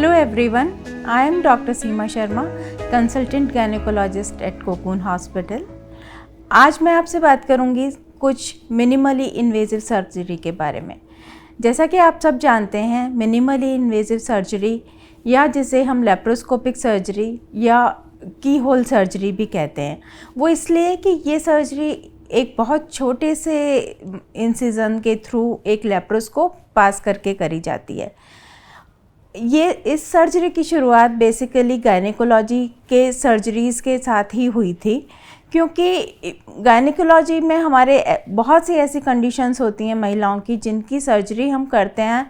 Hello everyone, I am Dr. Seema Sharma, consultant gynaecologist at Cocoon hospital. आज मैं आपसे बात करूंगी कुछ मिनिमली इन्वेजिव सर्जरी के बारे में। जैसा कि आप सब जानते हैं, मिनिमली इन्वेजिव सर्जरी या जिसे हम लेप्रोस्कोपिक सर्जरी या की होल सर्जरी भी कहते हैं, वो इसलिए कि ये सर्जरी एक बहुत छोटे से इंसिजन के थ्रू एक लेप्रोस्कोप पास करके करी जाती है। ये इस सर्जरी की शुरुआत बेसिकली गायनेकोलॉजी के सर्जरीज़ के साथ ही हुई थी, क्योंकि गायनेकोलॉजी में हमारे बहुत सी ऐसी कंडीशंस होती हैं महिलाओं की जिनकी सर्जरी हम करते हैं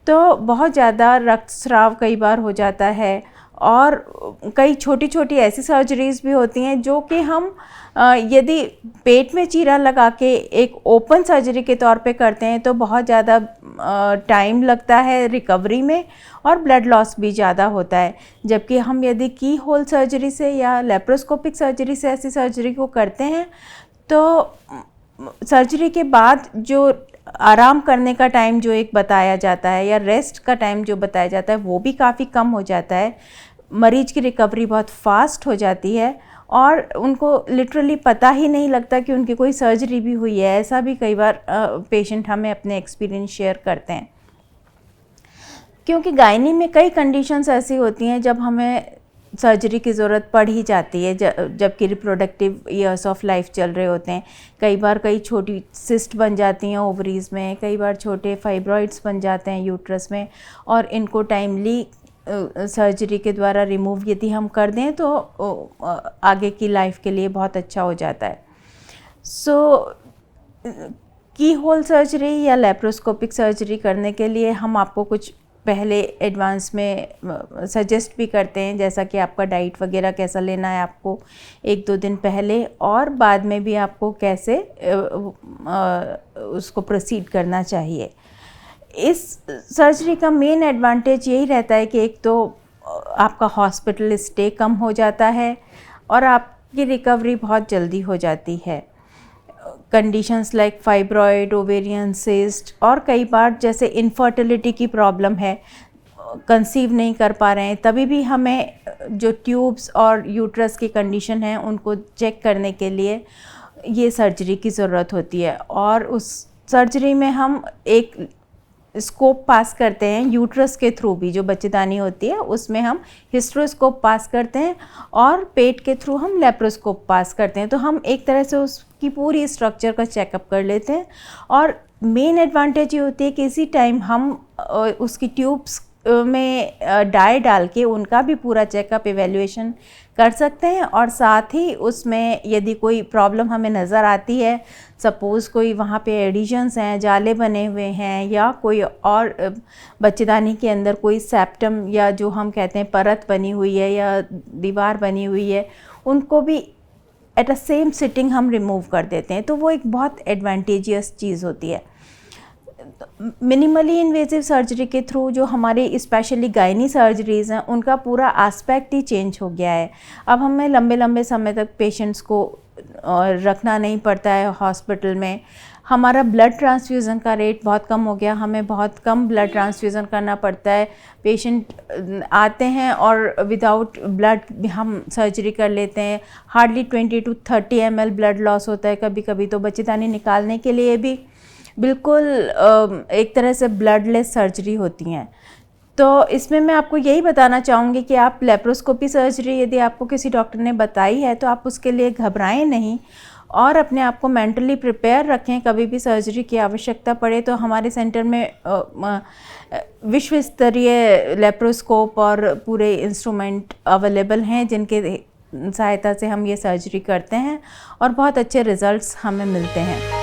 तो बहुत ज़्यादा रक्तस्राव कई बार हो जाता है, और कई छोटी छोटी ऐसी सर्जरीज़ भी होती हैं जो कि हम यदि पेट में चीरा लगा के एक ओपन सर्जरी के तौर पे करते हैं तो बहुत ज़्यादा टाइम लगता है रिकवरी में और ब्लड लॉस भी ज़्यादा होता है। जबकि हम यदि की होल सर्जरी से या लेप्रोस्कोपिक सर्जरी से ऐसी सर्जरी को करते हैं तो सर्जरी के बाद जो आराम करने का टाइम जो एक बताया जाता है या रेस्ट का टाइम जो बताया जाता है वो भी काफ़ी कम हो जाता है। मरीज की रिकवरी बहुत फास्ट हो जाती है और उनको लिटरली पता ही नहीं लगता कि उनकी कोई सर्जरी भी हुई है। ऐसा भी कई बार पेशेंट हमें अपने एक्सपीरियंस शेयर करते हैं, क्योंकि गायनी में कई कंडीशंस ऐसी होती हैं जब हमें सर्जरी की ज़रूरत पड़ ही जाती है, जबकि रिप्रोडक्टिव ईयर्स ऑफ लाइफ चल रहे होते हैं। कई बार कई छोटी सिस्ट बन जाती हैं ओवरीज़ में, कई बार छोटे फाइब्रॉइड्स बन जाते हैं यूट्रस में, और इनको टाइमली सर्जरी के द्वारा रिमूव यदि हम कर दें तो आगे की लाइफ के लिए बहुत अच्छा हो जाता है। की होल सर्जरी या लेप्रोस्कोपिक सर्जरी करने के लिए हम आपको कुछ पहले एडवांस में सजेस्ट भी करते हैं, जैसा कि आपका डाइट वगैरह कैसा लेना है आपको 1-2 दिन पहले, और बाद में भी आपको कैसे उसको प्रोसीड करना चाहिए। इस सर्जरी का मेन एडवांटेज यही रहता है कि एक तो आपका हॉस्पिटल स्टे कम हो जाता है और आपकी रिकवरी बहुत जल्दी हो जाती है। Conditions like fibroid, ovarian cyst, और कई बार जैसे इनफर्टिलिटी की प्रॉब्लम है, कंसीव नहीं कर पा रहे हैं, तभी भी हमें जो ट्यूब्स और यूट्रस की कंडीशन है उनको चेक करने के लिए ये सर्जरी की ज़रूरत होती है। और उस सर्जरी में हम एक स्कोप पास करते हैं यूट्रस के थ्रू भी, जो बच्चेदानी होती है उसमें हम हिस्ट्रोस्कोप पास करते हैं और पेट के थ्रू हम लेप्रोस्कोप पास करते हैं। तो हम एक तरह से उसकी पूरी स्ट्रक्चर का चेकअप कर लेते हैं। और मेन एडवांटेज ये होती है कि इसी टाइम हम उसकी ट्यूब्स में डाई डाल के उनका भी पूरा चेकअप इवैल्यूएशन कर सकते हैं, और साथ ही उसमें यदि कोई प्रॉब्लम हमें नज़र आती है, सपोज़ कोई वहाँ पे एडिशंस हैं, जाले बने हुए हैं, या कोई और बच्चेदानी के अंदर कोई सेप्टम या जो हम कहते हैं परत बनी हुई है या दीवार बनी हुई है, उनको भी एट अ सेम सिटिंग हम रिमूव कर देते हैं। तो वो एक बहुत एडवांटेजियस चीज़ होती है। मिनिमली इन्वेजिव सर्जरी के थ्रू जो हमारे स्पेशली गायनी सर्जरीज़ हैं उनका पूरा एस्पेक्ट ही चेंज हो गया है। अब हमें लंबे लंबे समय तक पेशेंट्स को रखना नहीं पड़ता है हॉस्पिटल में। हमारा ब्लड ट्रांसफ्यूज़न का रेट बहुत कम हो गया, हमें बहुत कम ब्लड ट्रांसफ्यूज़न करना पड़ता है। पेशेंट आते हैं और विदाउट ब्लड हम सर्जरी कर लेते हैं। Hardly 20 to 30 ml blood loss होता है। कभी कभी तो बच्चेदानी निकालने के लिए भी बिल्कुल एक तरह से ब्लडलेस सर्जरी होती हैं। तो इसमें मैं आपको यही बताना चाहूँगी कि आप लेप्रोस्कोपी सर्जरी यदि आपको किसी डॉक्टर ने बताई है तो आप उसके लिए घबराएं नहीं और अपने आप को मेंटली प्रिपेयर रखें। कभी भी सर्जरी की आवश्यकता पड़े तो हमारे सेंटर में विश्व स्तरीय लेप्रोस्कोप और पूरे इंस्ट्रूमेंट अवेलेबल हैं जिनके सहायता से हम ये सर्जरी करते हैं और बहुत अच्छे रिजल्ट्स हमें मिलते हैं।